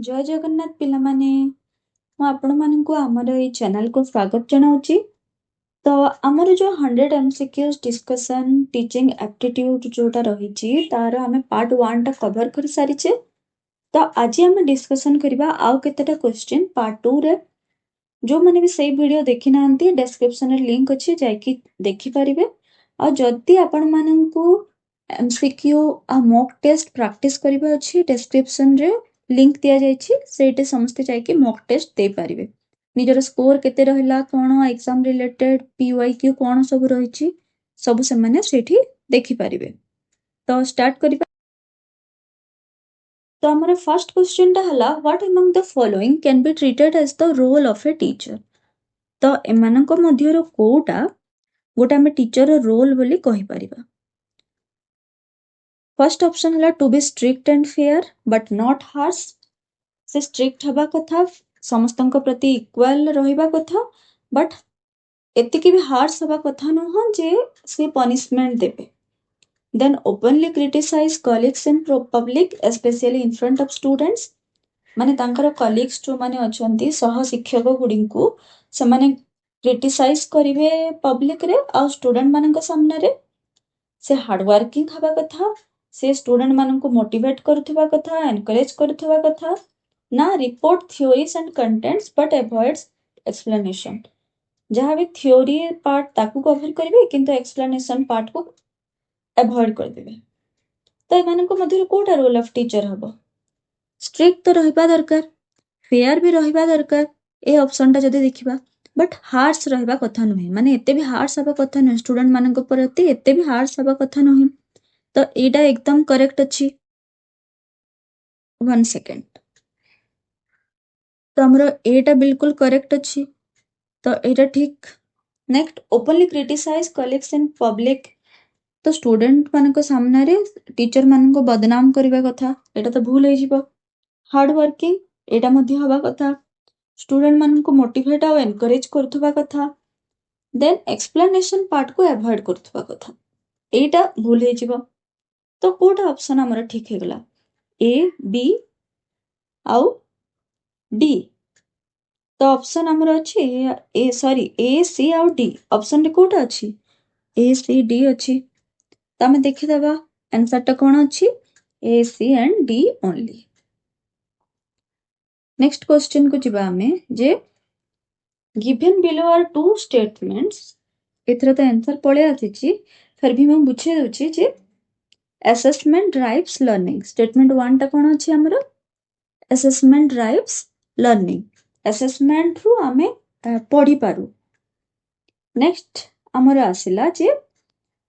जय जगन्नाथ पिला माने मु आपण मानकु हमर ए चैनल को स्वागत जनाउची। तो हमर जो 100 MCQs डिस्कशन टीचिंग एप्टीट्यूड जोटा रहिची तार हमें पार्ट 1 टा कवर कर सारिचे। तो आज हम डिस्कशन करबा आउ केतेटा क्वेश्चन पार्ट 2 रे। जो माने भी सही वीडियो देखि नांती डिस्क्रिप्शन रे लिंक अछि जाय कि देखि परिबे। आ जदी आपण मानकु MCQ आ मॉक टेस्ट प्रैक्टिस करबा अछि डिस्क्रिप्शन रे लिंक दिया जायछि सेटे समस्ते जायकि मॉक टेस्ट दे पारिबे। निजर स्कोर केते रहिला कोन एग्जाम रिलेटेड PYQ कोन सब रहिछि सब से माने सेठी देखि पारिबे। तो स्टार्ट करिबा। तो हमारा फर्स्ट क्वेश्चन टा हला what among the following can be treated as the role of a teacher. तो एमानक मध्यरो कोटा गोटा हम टीचर रो रोल बोली कहि परिबा। फर्स्ट ऑप्शन हला to be strict and fair but not harsh. से स्ट्रिक्ट हवा कथा समस्तंक प्रति इक्वल रहिबा कथा बट एतिकी भी हार्श हवा कथा नुह जे से पनिशमेंट देबे। Then openly criticize colleagues in public specially in front of students. माने तांकर कलीग्स जो माने अछंती सह शिक्षक गुडिंकु से माने क्रिटिसाइज करिवे पब्लिक रे आ स्टूडेंट मानक सामने रे। से हार्ड वर्किंग हवा कथा से स्टूडेंट मानक मोटिवेट करथुवा कथा एनकरेज करथुवा कथा ना report theories and contents but avoids explanation. जहाँ भी थ्योरी पार्ट ताकू कवर करिवे किंतु एक्सप्लेनेशन पार्ट को अवॉइड कर देबे। तो एमानक मध्यरे कोटा रोल ऑफ टीचर हबो स्ट्रिक्ट तो रहिबा दरकार फेयर भी रहिबा दरकार ए ऑप्शन टा जदी देखिबा बट हार्श रहिबा कथा नहे माने एते भी हार्श हबा कथा नहे स्टूडेंट मानक प्रति एते भी हार्श हबा कथा नहे। तो एटा एकदम करेक्ट अछि। 1 सेकंड। तो हमरो एटा बिल्कुल करेक्ट अछि। तो एटा ठीक। Next openly criticize colleagues in public. तो स्टूडेंट मानक सामने रे टीचर मानक बदनाम करबा कथा एटा तो भूल हे जिवो। हार्ड वर्किंग एटा मध्ये हबा कथा स्टूडेंट मानक मोटिवेट आ एनकरेज करथुबा कथा। देन एक्सप्लेनेशन पार्ट को अवॉइड करथुबा कथा एटा भूल हे जिवो। तो कोटा ऑप्शन हमर ठीक हे गला ए बी आउ डी। तो ऑप्शन हमर अछि ए सॉरी ए सी आउ डी ऑप्शन रे कोटा अछि ए सी डी अछि। तो हम देखि दबा आंसर टा कोन अछि A C and D only. Next question को जिबा हमें जे given below are two statements एथरा तो आंसर पळे आछी फिर भी मैं बुझे दोछि जे असेसमेंट ड्राइव्स लर्निंग। स्टेटमेंट 1 टा कोन अछि हमरो असेसमेंट ड्राइव्स लर्निंग। असेसमेंट रु हमें पढ़ी पारू। नेक्स्ट हमर आसिला जे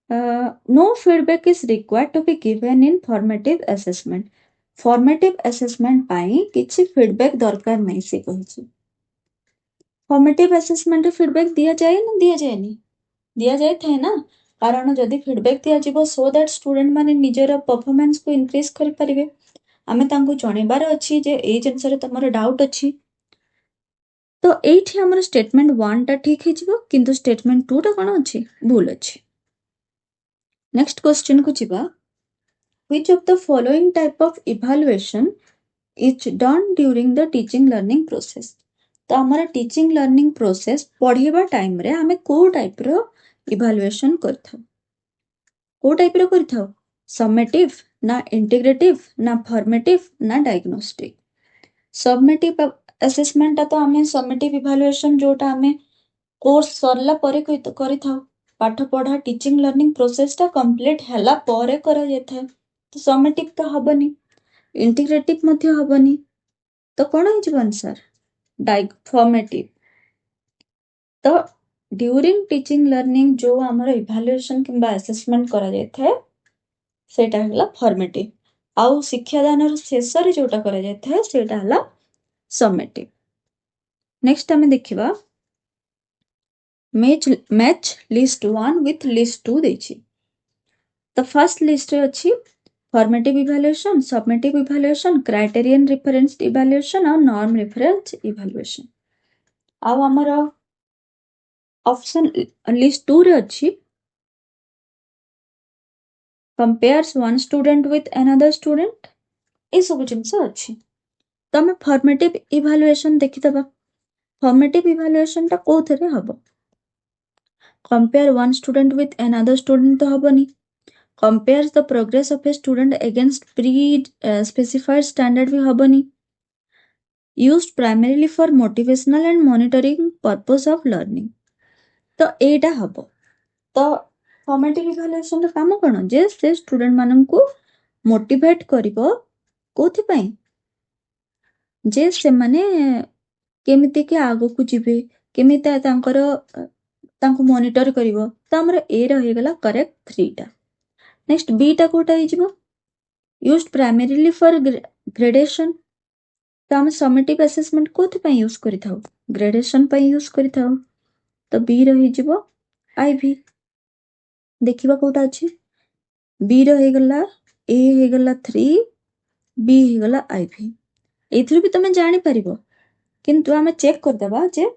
no feedback is required to be given in formative assessment. Formative assessment पाई किछि फीडबैक दरकार नहीं से कहिछि। फॉर्मेटिव असेसमेंट फीडबैक दिया जाए ना दिया जाएनी दिया जाए थे ना कारण जदि फीडबैक दिया जिवो सो दैट स्टूडेंट माने निजर परफॉर्मेंस को इंक्रीज करि परिबे। आमे तांको जणेबार अछि जे ए जिंसरे तमरो डाउट अछि। तो एठी हमर स्टेटमेंट 1 टा ठीक हे जिवो किंतु स्टेटमेंट 2 टा कोन अछि भूल अछि। नेक्स्ट क्वेश्चन को जिबा which of the following type of evaluation is done during the teaching learning process. तो हमारा टीचिंग लर्निंग प्रोसेस पढ़ेबा टाइम रे हमें को टाइप रो इवैल्यूएशन करथौ को टाइप रो करथौ समेटिव ना इंटीग्रेटिव ना फॉर्मेटिव ना डायग्नोस्टिक। समेटिव असेसमेंट ता तो हमें समेटिव इवैल्यूएशन जोटा हमें कोर्स सरला परे करिथौ पाठ पढ़ा टीचिंग लर्निंग प्रोसेस ता कंप्लीट हला परे करा जेथे। तो समेटिव तो हबनी इंटीग्रेटिव मध्ये हबनी तो कोन हे जीवन आंसर फॉर्मेटिव। तो ड्यूरिंग टीचिंग लर्निंग जो हमर इवैल्यूएशन किंबा असेसमेंट करा जायथे सेटा हला फॉर्मेटिव आउ शिक्षादान र शेष रे जोटा करा जायथे सेटा हला समेटिव। नेक्स्ट हमें देखिबा मैच लिस्ट 1 विथ लिस्ट 2 देछि। तो फर्स्ट लिस्ट रे अछि formative evaluation summative evaluation criterion reference evaluation और नॉर्म रेफरेंस इवैल्यूएशन। आ हमर ऑप्शन लिस्ट 2 रे अछि compares one student with another student ए सब जिंस अछि। तो आम फॉर्मेटिव इवैल्यूएशन देखिदबा फॉर्मेटिव इवैल्यूएशन टा कोथरे हबो compare one student with another student तो हबनी compares the progress of a student against pre specified standard भी हबनी used primarily for motivational and monitoring purpose of learning तो एटा हबो तो फॉर्मेटिव इवैल्यूएशन रो काम कोन जे से student माननकु motivate करिवो कोथि पई जे से माने केमिति के आगो को जिवे केमिति तांकर तांको मॉनिटर करिवो तो हमर ए रहि गेला करेक्ट 3 टा नेक्स्ट बी टा कोटा हिजबो यूज्ड प्राइमरीली फॉर ग्रेडेशन तो हम समेटिव असेसमेंट कोथि पई यूज करिथाउ ग्रेडेशन पई यूज करिथाउ तो बी रहि जिवो आईवी देखिबा कोटा अछि बी रहि गेला ए हे गेला 3 बी हे गेला आईवी एथि भी तमे जानि परिबो किंतु हमें चेक कर देबा जे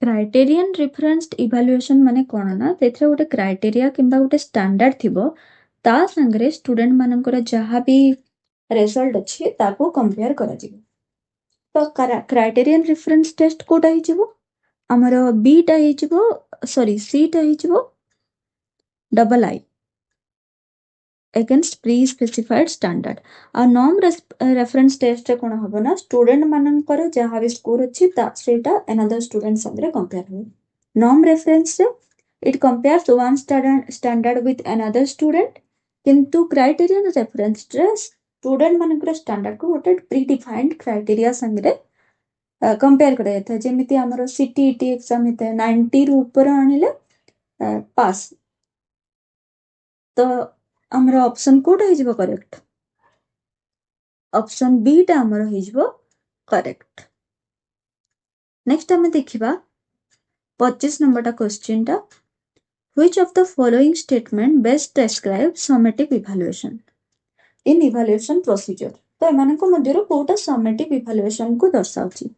क्राइटेरियन रेफरेंस्ड इवैल्यूएशन माने कोन ना तेथरे गोटे क्राइटेरिया किंबा गोटे स्टैंडर्ड थिबो ता संगरे स्टूडेंट मानकर जहा भी रिजल्ट अछि ताको कंपेयर करा जिवो तो क्राइटेरियन रेफरेंस टेस्ट कोटा हिजिवो हमर बी टा हिजिवो सॉरी सी टा हिजिवो double I against pre specified standard आ नॉर्म रेफरेंस टेस्ट रे कोन हबो ना स्टूडेंट मानकर जहा भी स्कोर अछि ता सेटा अनदर स्टूडेंट संगरे कंपेयर हो नॉर्म रेफरेंस रे it compares one standard with another student किंतु क्राइटेरियन रेफरेंस रे स्टूडेंट मानकर स्टैंडर्ड को गोटे प्री डिफाइंड क्राइटेरिया संगरे कंपेयर करा जाता जेमिति हमर सीटीईटी एग्जाम हेते 90 रु ऊपर आनिले पास तो हमर ऑप्शन कोटा हिजबो करेक्ट ऑप्शन बी टा हमर हिजबो करेक्ट नेक्स्ट हमें देखिबा 25 नंबर टा क्वेश्चन टा which of the following statement best describe summative evaluation in evaluation procedure तो एमान को मध्यरो कोटा समेटिव इवैल्यूएशन को दर्शाउची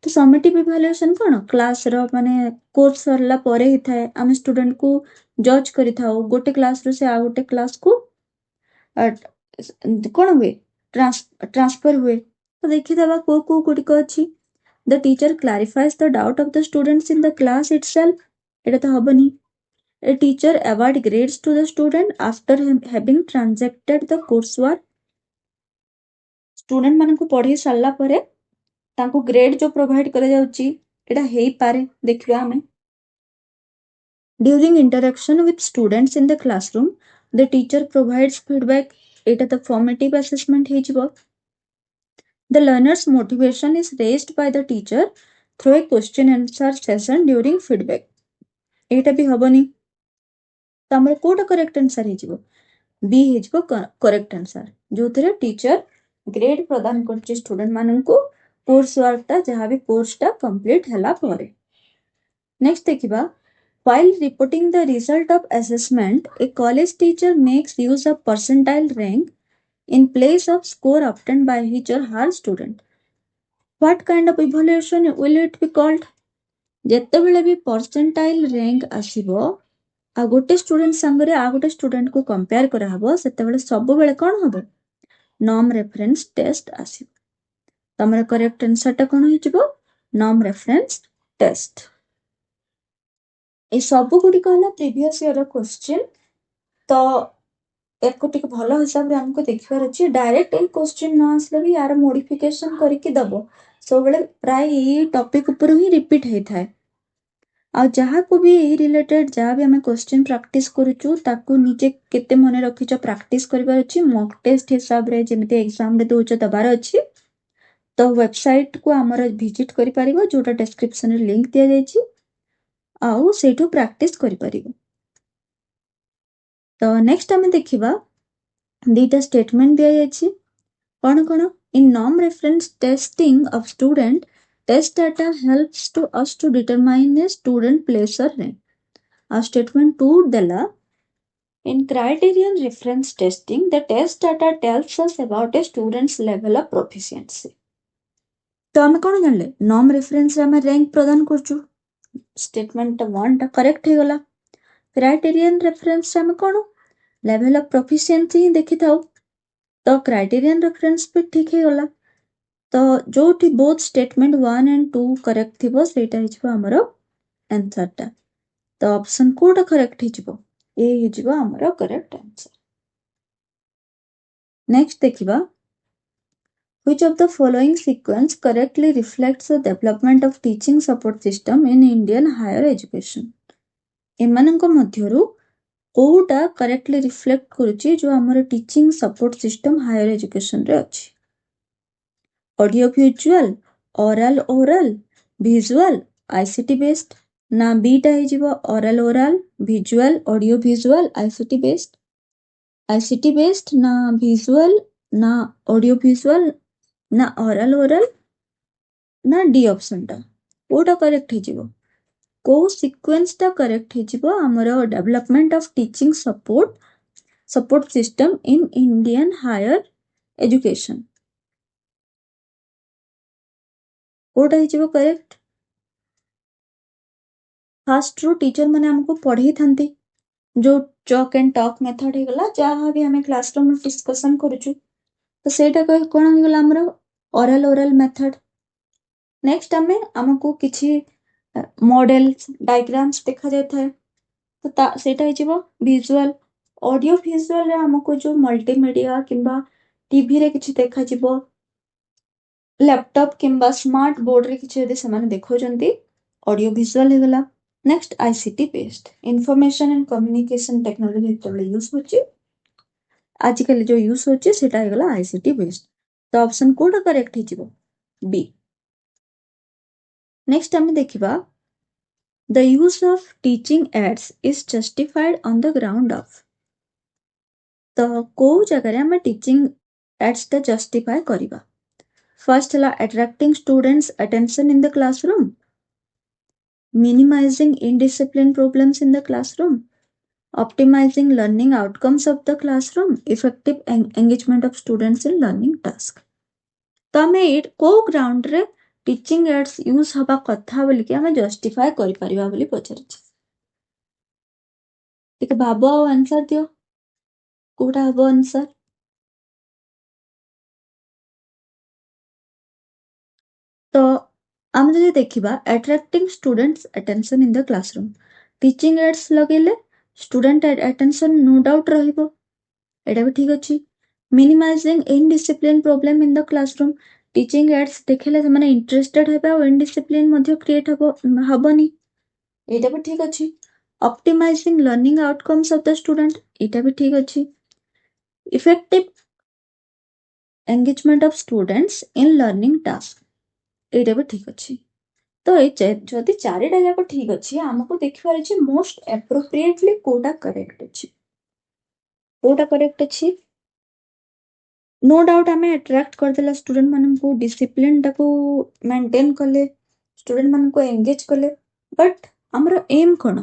तो समेटिव इवैल्यूएशन कोन क्लास रो माने कोर्स सरला परे ही थाए हम स्टूडेंट को जज करि थाओ गोटे क्लास रो से आ गोटे क्लास को कोन हुए ट्रांसफर हुए तो देखि दबा को गुडी को अछि the teacher clarifies the doubt of the students in the class itself एटा तो हबनी a teacher award grades to the student after having transacted the coursework student मान को पढ़ी सारला परे तांको ग्रेड जो प्रोवाइड करा जाउची एटा हेई पारे देखिबा हमें during interaction with students in the classroom the teacher provides feedback एटा तो फॉर्मेटिव असेसमेंट हेजिबो the learners motivation is raised by the teacher through a question answer session during feedback एटा भी हबनी तमर कोटा करेक्ट आंसर हेजिबो बी हेजिबो करेक्ट आंसर जोथरे टीचर ग्रेड प्रदान करछि स्टूडेंट मानन को कोर्स वर्क ता जहा भी कोर्स ता कंप्लीट हला परे नेक्स्ट देखिबा while reporting the result of assessment a college teacher makes use of percentile rank in place of score obtained by his or her student what kind of evaluation will it be called जत्ते बेले भी percentile rank आसीबो आ गोटे student संगरे आ गोटे student को compare करा हबो सेते बेले सब बेले कोन हबो नॉर्म रेफरेंस टेस्ट आसीबो तमरा करेक्ट आंसर ता कोन हिजबो नॉर्म रेफरेंस टेस्ट ए सब गुडी कहला प्रीवियस ईयर क्वेश्चन तो एको टिक भलो हिसाब रे हमको देखिबार अछि डायरेक्ट ए क्वेश्चन न आसले भी यार मॉडिफिकेशन करके दबो सब बेले प्राय ए टॉपिक ऊपर ही रिपीट हे थाए आ जहा को भी ए रिलेटेड जहा भी हमें क्वेश्चन प्रैक्टिस करूचु ताको नीचे केते मने रखिचो प्रैक्टिस करबार अछि मॉक टेस्ट हिसाब रे जेमिते एग्जाम रे दोचो दबार अछि तो वेबसाइट को हमर विजिट करि परिबो जोटा डिस्क्रिप्शन रे लिंक दिया जायछि आउ सेठो प्रैक्टिस करि परिबो तो नेक्स्ट हमें देखिबा दीटा स्टेटमेंट दिया जायछि कोन in norm reference testing of student test data helps to us to determine a student place or rank. Our statement 2 dela in criterion reference testing the test data tells us about a student's level of proficiency. तो हमें कौन जानले norm reference रे हमें rank प्रदान करछु statement 1 टा correct हे गला criterion reference रे हमें कौन लेवल ऑफ प्रोफिशिएंसी देखि थाउ तो क्राइटेरियन रेफरेंस भी ठीक है गला तो जोठी बोथ स्टेटमेंट 1 एंड 2 करेक्ट थिबो सेटा हिजबो हमरो आंसर टा तो ऑप्शन कोटा करेक्ट हिजबो ए हिजबो हमरो करेक्ट आंसर नेक्स्ट देखिबा which of the following sequence correctly reflects the development of teaching support system in Indian higher education एମାନଙ୍କ मध्यरु कोटा करेक्टली रिफ्लेक्ट करूची जो हमर teaching support system higher education रे अछि audio visual oral oral visual ICT based ना बीटा हे जीवो oral oral visual audio visual ICT based ना विजुअल ना ऑडियो विजुअल ना ओरल ओरल ना डी ऑप्शन टा कोटा करेक्ट हे जीवो को सीक्वेंस टा करेक्ट हे जीवो हमर development of teaching support system in Indian higher education कोटा हे जीवो करेक्ट फास्ट रू टीचर माने हमको पढ़ी थांती जो चॉक एंड टॉक मेथड हे गला जहां भी हमें क्लासरूम में डिस्कशन करूछु तो सेटा कोन हे गला हमरो ओरल ओरल मेथड नेक्स्ट हमें हमको किछि मॉडल्स डायग्राम्स देखा जाय था तो सेटा हे जीवो विजुअल ऑडियो विजुअल रे हमको जो मल्टीमीडिया किंबा टीवी रे किछि देखा जीवो लैपटॉप किंबा स्मार्ट बोर्ड रे किछि यदि समान देखो जंती ऑडियो विजुअल हे गला next ICT based information and communication technology तो यूज होची आजकल जो यूज होची सेटा हे गला आईसीटी बेस्ड तो ऑप्शन कोड करेक्ट हे जीवो बी नेक्स्ट हम देखिबा the use of teaching ads is justified on the ground of तो को जगह रे हम टीचिंग एड्स ता जस्टिफाई करिबा फर्स्ट हला attracting students attention in the classroom minimizing indiscipline problems in the classroom optimizing learning outcomes of the classroom effective engagement of students in learning task तो हमें को ग्राउंड रे टीचिंग एड्स यूज हबा कथा बोली कि हमें जस्टिफाई करि परिबा बोली पचारछि ठीक भाबो आंसर दियो कोटा हबो आंसर तो हम जदि देखिबा attracting students attention in the classroom teaching aids लगेले स्टूडेंट अटेंशन नो डाउट रहिबो एटा भी ठीक अछि minimizing indiscipline problem in the classroom teaching aids देखेले से माने इंटरेस्टेड हेबा और इनडिसिप्लिन मध्ये क्रिएट हबनी एटा भी ठीक अछि optimizing learning outcomes of the student एटा भी ठीक अछि effective engagement of students in learning task एटा भी ठीक अछि तो जदि चारिटा जाक ठीक अछि हमको देखिबार अछि मोस्ट एप्रोप्रिएटली कोटा करेक्ट अछि नो डाउट हमें अट्रैक्ट कर देला स्टूडेंट मानन को डिसिप्लिन टाको मेंटेन कले स्टूडेंट मानन को एंगेज कले बट हमरो एम कोन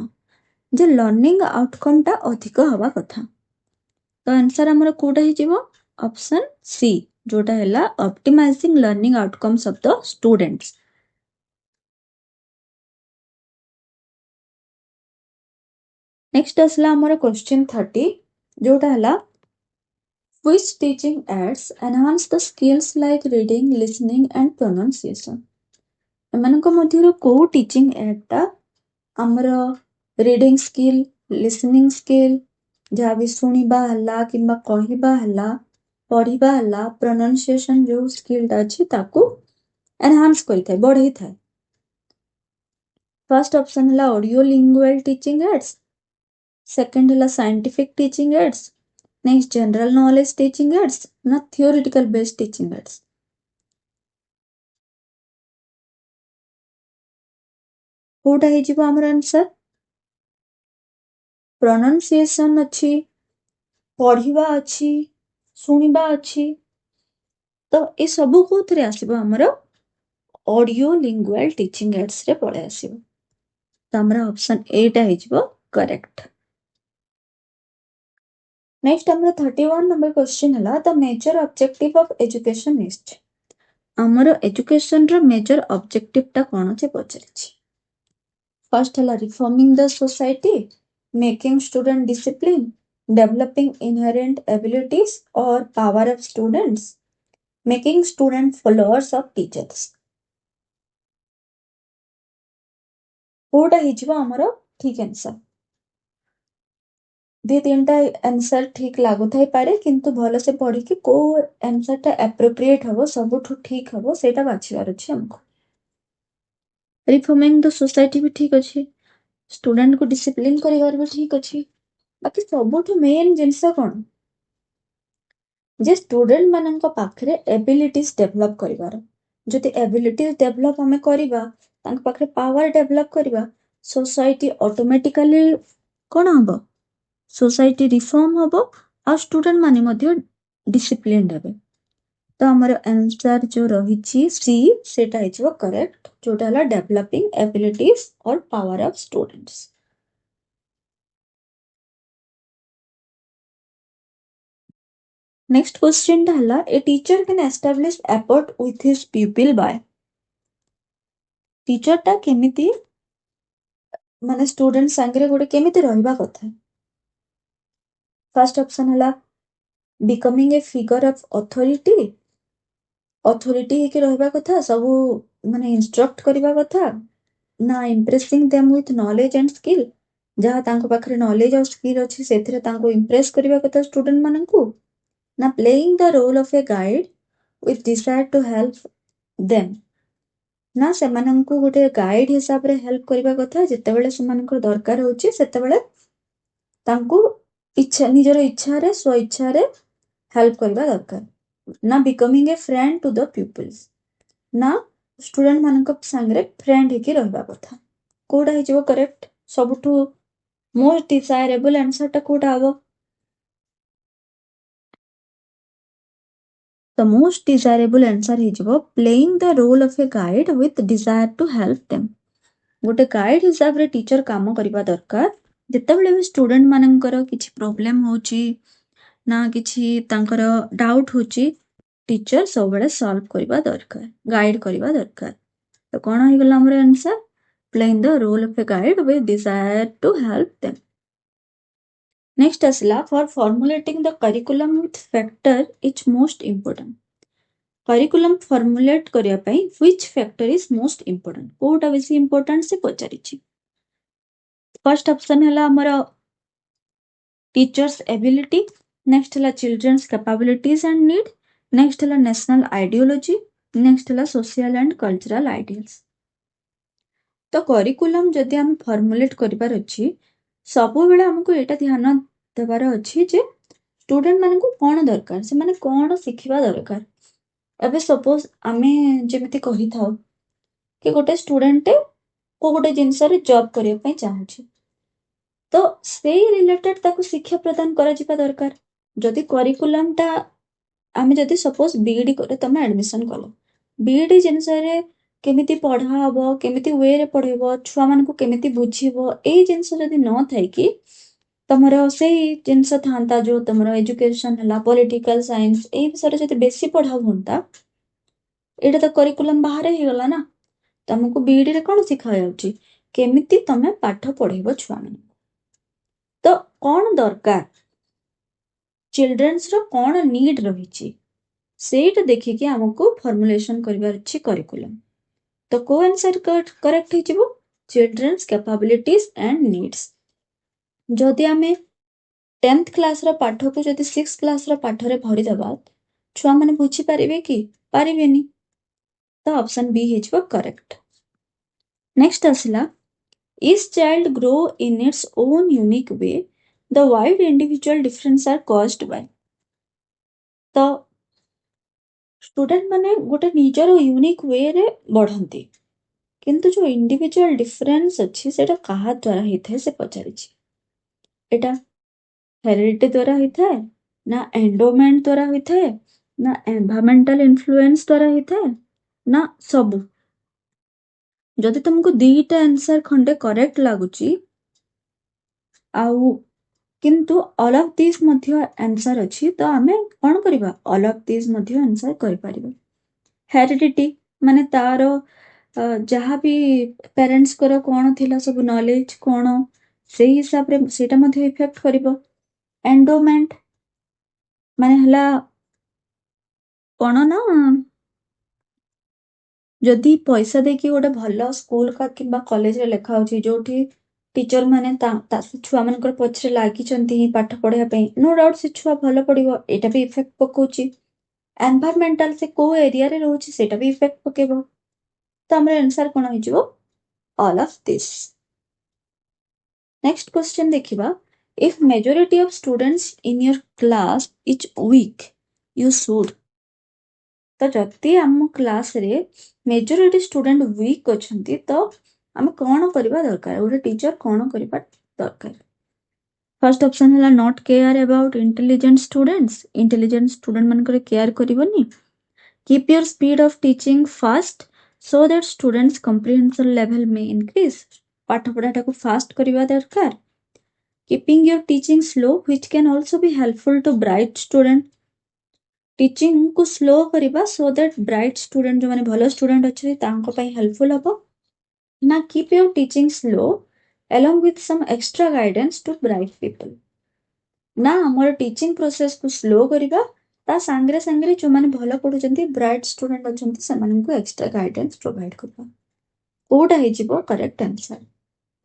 जे लर्निंग आउटकम टा अधिक हवा कथा तो आंसर हमरो कोटा हि जीवो ऑप्शन सी जोटा हैला optimizing learning outcomes of the students next असला हमरो क्वेश्चन 30 जोटा हैला which teaching aids enhance the skills like reading listening and pronunciation एमानक मध्यरो को टीचिंग एड ता हमरो रीडिंग स्किल लिसनिंग स्किल जहाँ भी सुनिबा हला किंबा कहिबा हला पढ़िबा हला प्रोनाउंसिएशन जो स्किल ता अछि ताको एनहांस करि थाए बढ़ै थाए फर्स्ट ऑप्शन हला audio lingual teaching aids second हला scientific teaching aids next general knowledge teaching aids ना थियोरेटिकल बेस्ड टीचिंग एड्स कोटा हे जीवो हमर आंसर प्रोनाउंसिएशन अछि पढ़िबा अछि सुनिबा अछि तो ए सब कोथरे आसीबो हमरो ऑडियो लिंगुअल टीचिंग एड्स रे पळे आसीबो तो हमरा ऑप्शन ए टा हे जीवो करेक्ट नेक्स्ट हमरो 31 नंबर क्वेश्चन हला the major objective of education is हमरो एजुकेशन रो मेजर ऑब्जेक्टिव टा कोन छै पचरिछि फर्स्ट हला reforming the society making student discipline developing inherent abilities or power of students, making student followers of teachers. कोटा हिजबो हमरो ठीक आंसर दी तीनटा आंसर ठीक लागु थाई पारे किंतु भलो से पढ़ी कि को आंसर टा एप्रोप्रिएट हबो सबुठु ठीक हबो सेटा बाछिवार अछि हमको रिफॉर्मिंग द सोसाइटी भी ठीक अछि स्टूडेंट को डिसिप्लिन करिवार भी ठीक अछि बाकी सबुठु मेन जिंस कोन जे स्टूडेंट माननका पाखरे एबिलिटीज डेवलप करिवार जति एबिलिटीज डेवलप हमें करिवा तांक पाखरे पावर डेवलप करिवा सोसाइटी ऑटोमेटिकली कोन हबो सोसाइटी रिफॉर्म हबो आ स्टूडेंट माने मध्ये डिसिप्लिन हेबे तो हमर आंसर जो रहिछि सी सेटा हिजो करेक्ट जोटा हला डेवलपिंग एबिलिटीज और power of students next question हला a teacher can establish effort with his people by teacher टा केमिति माने स्टूडेंट संगरे गोटे केमिति रहबा कथा फर्स्ट ऑप्शन हला becoming a figure of authority हेके रहबा कथा सब माने इंस्ट्रक्ट करबा कथा ना impressing them with knowledge and skill जहाँ तांको पाखरे नॉलेज और स्किल अछि सेथिरे तांको इम्प्रेस करबा कथा स्टूडेंट माननकु ना playing the role of a guide with desire to help them ना सेमाननकु गोटे गाइड हिसाब रे हेल्प करबा कथा जेतेबेले सेमानकर दरकार होछि सेतेबेले तांको इच्छा निजर इच्छा रे स्व इच्छा रे हेल्प करबा दरकार ना becoming a friend to the peoples ना स्टूडेंट मानक संगरे फ्रेंड हेके रहबा कथा कोडा हिजो करेक्ट सबुठु मोस्ट डिजायरेबल आंसर टा कोडा हबो द मोस्ट डिजायरेबल आंसर हिजो playing the role of a guide with desire to help them गोटे गाइड हिसाब रे टीचर काम करबा दरकार जेतेबेले भी स्टूडेंट मानकर किछि प्रॉब्लम होछि ना किछि तांकर डाउट होछि टीचर सब बेले सॉल्व करबा दरकार गाइड करबा दरकार तो कौन हो गला हमर answer playing the role of a guide with desire to help them next असला for formulating the curriculum with factor is most important curriculum formulate करिया पई which factor is most important कोटा बेसी इंपोर्टेंट से पचारिछि फर्स्ट ऑप्शन हला हमर teachers ability next हला children's capabilities and need next हला नेशनल आइडियोलॉजी नेक्स्ट हला सोशल एंड कल्चरल आइडियल्स तो करिकुलम जदि हम फॉर्मुलेट करिबार अछि सबो बेले हमको एटा ध्यान देबार अछि जे स्टूडेंट मानकु कोन दरकार से माने कोन सिखिबा दरकार अबे सपोज आमे जेमिति कहि थाउ कि गोटे स्टूडेंट को गोटे जिंस रे जॉब करिया पई चाहछि तो सेई रिलेटेड ताकु शिक्षा प्रदान करा जिबा दरकार जदि करिकुलम ता आमे जदि सपोज बीईडी करे तमे एडमिशन कलो बीईडी जिंस रे केमिति पढ़ा हबो केमिति वे रे पढ़ेबो छुआ मानकु केमिति बुझिबो ए जिंस जदि न थाई कि तमरो सेई जिंस थांता जो तमरो एजुकेशन हला पॉलिटिकल साइंस ए विषय जदि बेसी पढ़ा होंता एटा तो करिकुलम बाहर ही गला ना तमको बीईडी रे कोन सिखाया जाउची केमिति तमे पाठ पढ़ेबो छुआ मन तो कोन दरकार चिल्ड्रंस रो कोन नीड रहिची सेट देखि कि हमको फॉर्मुलेशन करबार अछि करिकुलम तो को आंसर करेक्ट ही जिवो चिल्ड्रंस कैपेबिलिटीज एंड नीड्स जदि आमे 10th क्लास रो पाठ को जदि 6th क्लास रो पाठ रे भरि दबा छुआ माने बुझी परिबे कि परिबेनी तो ऑप्शन बी हिजबो करेक्ट नेक्स्ट असला each child grow in its own unique way the wide individual difference are caused by तो स्टूडेंट माने गोटे निजर यूनिक वे रे बढ़ंती किंतु जो इंडिविजुअल डिफरेंस अछि सेटा कहा द्वारा हिथे से पचारिछि एटा हेरिडिटी द्वारा हिथे ना एंडोमेंट द्वारा हिथे ना एनवायरमेंटल इन्फ्लुएंस द्वारा हिथे ना सब जदि तुमको दीटा आंसर खंडे करेक्ट लागुची आउ किंतु all of this Madhya answer अछि तो आमे कोन करबा all of this Madhya answer करि परिबा हेरिडिटी माने तारो जहाँ भी पेरेंट्स करो कोन थिला सब नॉलेज कोन सेही हिसाब रे सेटा मध्य इफेक्ट करिवो एंडोमेंट माने हला कौन ना जदि पैसा देकी गोटे भल स्कूल का किंबा कॉलेज रे लिखा होची जोठी टीचर माने छुआ मानकर पछरे लागिचंती पाठ पढ़िया पे नो डाउट से छुआ भल पढ़िबो एटा भी इफेक्ट पकोची एनवायरमेंटल से को एरिया रे रहउची सेटा भी इफेक्ट पकेबो तो हमर आंसर कोन होई जिवो all of this. Next question देखिबा if majority of students in your class is weak you should तो जदि आम क्लास रे मेजॉरिटी स्टूडेंट वीक अछंती तो आम कौन करबा दरकार गोटे टीचर कौन करबा दरकार। फर्स्ट ऑप्शन है not care about intelligent student मानकर केयर करबनी keep your speed of teaching fast so that students comprehension level में इंक्रीज पाठ पढ़ाटा को फास्ट करबा दरकार keeping your teaching slow which can also be helpful to bright student teaching को slow करबा सो दैट ब्राइट स्टूडेंट जो माने भलो स्टूडेंट अछि तांको पई हेल्पफुल हबो ना keep your teaching slow along with some extra guidance to bright people ना हमर टीचिंग प्रोसेस को स्लो करबा ता सांगरे सांगरे जो माने भलो पढुचंती ब्राइट स्टूडेंट अछंती समान को एक्स्ट्रा गाइडेंस प्रोवाइड करबा कोटा हे जिवो करेक्ट आंसर।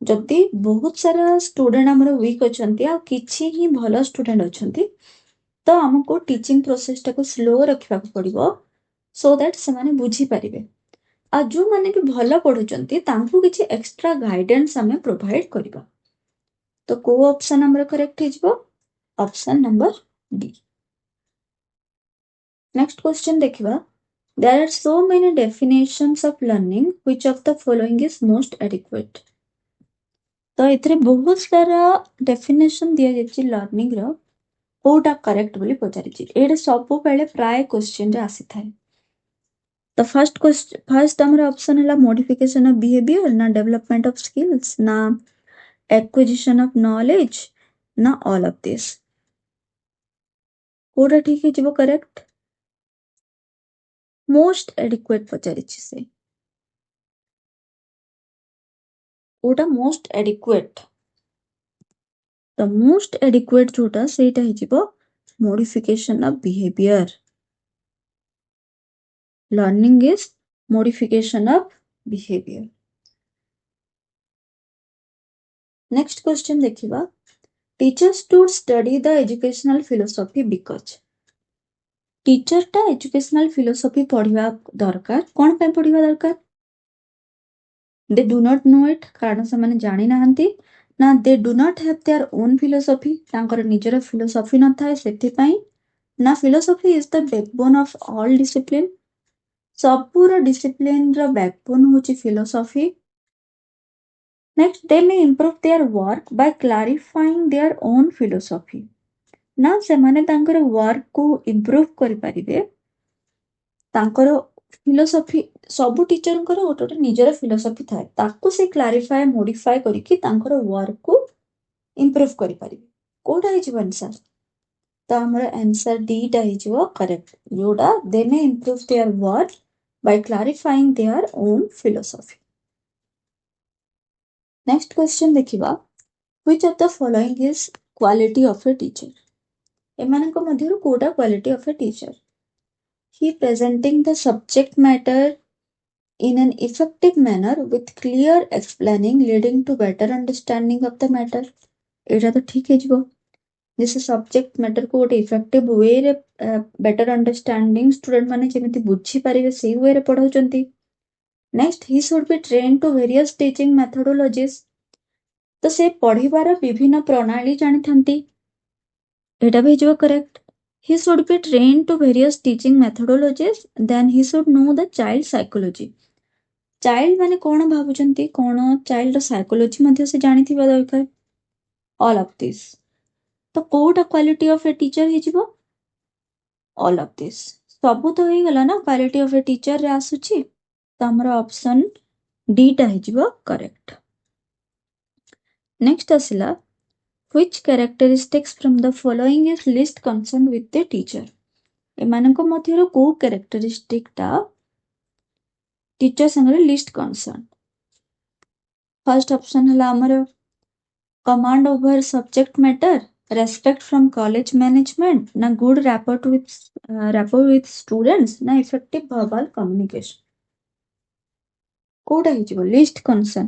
जदि बहुत सारा स्टूडेंट हमर वीक अछंती आ किछि ही भलो स्टूडेंट अछंती तो हमको टीचिंग प्रोसेस टाको स्लो रखा पड़ो सो दैट से बुझी पारे आ जो माने भी भल पढ़ुचंती तांको किछि एक्स्ट्रा गाइडेंस हमें प्रोवाइड करबा तो को ऑप्शन हमर करेक्ट हिजबो option number D. Next question देखिबा there are so many definitions of learning which of the following is most adequate तो एथरे बहुत सारा डेफिनेशन दिया जेछि लर्निंग रो कोटा करेक्ट बोली पचारिछि एडे सब बेले प्राय क्वेश्चन रे आसी थाए तो फर्स्ट हमर ऑप्शन है मॉडिफिकेशन ऑफ बिहेवियर ना डेवलपमेंट ऑफ स्किल्स ना एक्विजिशन ऑफ नॉलेज ना ऑल ऑफ दिस कोटा ठीक है जीवो करेक्ट मोस्ट एडिक्वेट पचारिछि से कोटा मोस्ट एडिक्वेट तो मोस्ट एडिक्वेट जोटा सेटा है जीवो modification of behaviour learning is modification of behaviour. Next question देखिबा teachers to study the educational philosophy because teacher टा एजुकेशनल फिलोसॉफी पढ़िबा दरकार कोन पे पढ़िबा दरकार they do not no it कारण से माने जानि नाहंती ना they do not have their own philosophy तांकर निजर फिलोसॉफी न थाए सेति पई ना philosophy is the backbone of all discipline सबूर डिसिप्लिन रो बैकबोन होची philosophy. Next they may improve their work by clarifying their own philosophy ना से माने तांकर वर्क को इम्प्रूव करि परिबे तांकर फिलोसॉफी सब टीचर गोटे गोटे निजर फिलोसॉफी थाए ताकू से क्लैरिफाई मॉडिफाई करिकि तांकर वर्क को इम्प्रूव करि परिबे कोटा हिजबो आंसर तो हमर आंसर डी टा हिजबो करेक्ट जोडा they may improve their work by clarifying their own philosophy. Next question देखिबा which of the following is quality of a teacher एमानक मध्यरु कोटा quality of a teacher he presenting the subject matter in an effective manner with clear explaining leading to better understanding of the matter एटा तो ठीक है जीवो जैसे subject matter को गोटे इफेक्टिव वे रे बेटर अंडरस्टैंडिंग स्टूडेंट माने जेमिति बुझी पारिबे सेही वे रे पढाउचंती। Next he should be train to various teaching methodologies तो से पढ़िबार विभिन्न प्रणाली जानि थांती एटा भी जो correct. He should be trained to various teaching methodologies. Then he should know the child psychology. Child माने कौन भावुचंती कौन child psychology मध्य से जानी थी दरकार all of this तो कोटा क्वालिटी ऑफ ए टीचर ही जीवो all of this सब तो ही गला ना क्वालिटी ऑफ ए टीचर रे आसुची तो हमरा ऑप्शन डी टा ही जीवो करेक्ट। नेक्स्ट आसिला which characteristics from the following is least concerned with the teacher एमानक मध्यरु को कैरेक्टरिस्टिक टा टीचर संगे लिस्ट कंसर्न फर्स्ट ऑप्शन हला हमर command over subject matter respect from college management ना गुड rapport with students ना effective verbal communication Kota ही list concern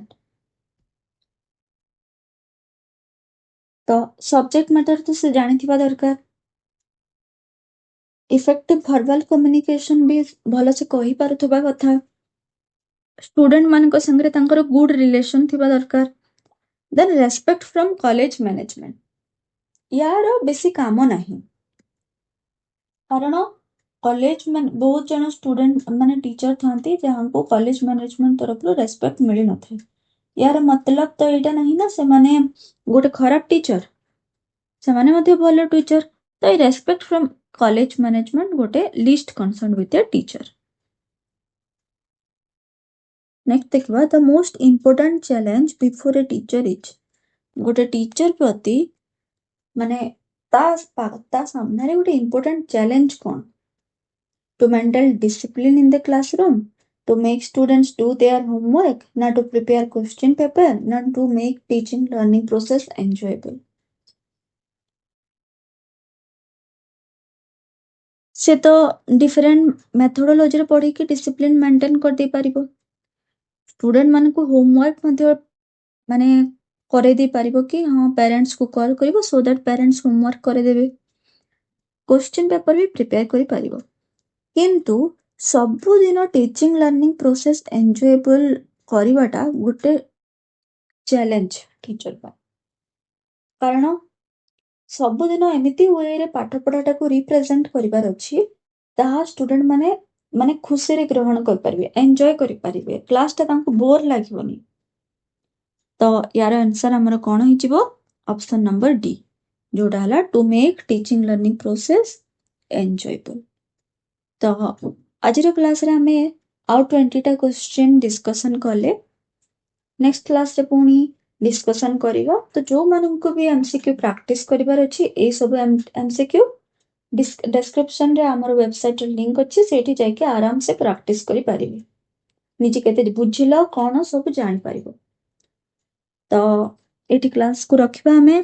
तो subject matter तो से जानी थिबा दरकार इफेक्टिव वर्बल कम्युनिकेशन भी भल से कही पारुथबा कथा स्टूडेंट मानक संगे तांकर गुड रिलेशन थिबा दरकार then respect from college management यार बेसी काम नहीं कारण कॉलेज में बहुत जन स्टूडेंट माने टीचर थांती जहां को कॉलेज मैनेजमेंट तरफ रेस्पेक्ट मिली न थे यार मतलब तो एटा नहीं ना से माने गोटे खराब टीचर से माने मध्ये भलो टीचर तो रेस्पेक्ट फ्रॉम कॉलेज मैनेजमेंट गोटे list concern with a teacher next देखिबा the most important challenge before a teacher is गोटे टीचर प्रति माने ता सामने गोटे इंपोर्टेंट चैलेंज कौन to maintain discipline in the classroom, to make students do their homework, not to prepare question paper, not to make teaching learning process enjoyable. से तो different methodology रे पढ़ी कि डिसिप्लिन मेंटेन कर दे पारिबो स्टूडेंट मान को homework मध्ये माने करे दे पारिबो कि हां पेरेंट्स को कॉल करिवो सो दैट पेरेंट्स होमवर्क करे देबे क्वेश्चन पेपर भी प्रिपेयर करि पारिबो किंतु सबुदिन टीचिंग लर्निंग प्रोसेस एंजॉयबल करवाटा गोटे चैलेंज टीचर पर कारण सबुदिन एमिति वे रे पाठ पढ़ाटा को रिप्रेजेंट करिवार अछि ताहा स्टूडेंट माने माने खुशी रे ग्रहण कर परिबे एंजॉय करि परिबे क्लास ता तांको बोर लागिवनी तो यार आंसर हमर कोन हिजिबो ऑप्शन नंबर डी जोटा हला to make teaching learning process enjoyable तो आजिर क्लास रे हमें आउ 20टा क्वेश्चन डिस्कशन कले नेक्स्ट क्लास रे पुणी डिस्कशन करिवा तो जो माननको भी एमसीक्यू प्रैक्टिस करिवार अछि ए सब एमसीक्यू डिस्क्रिप्शन रे हमर वेबसाइट रे लिंक अछि सेठी जाय के आराम से प्रैक्टिस करि पारिबे निजे केते बुझिलो कोन सब जानि पारिबो तो एठी क्लास को रखिबा हमें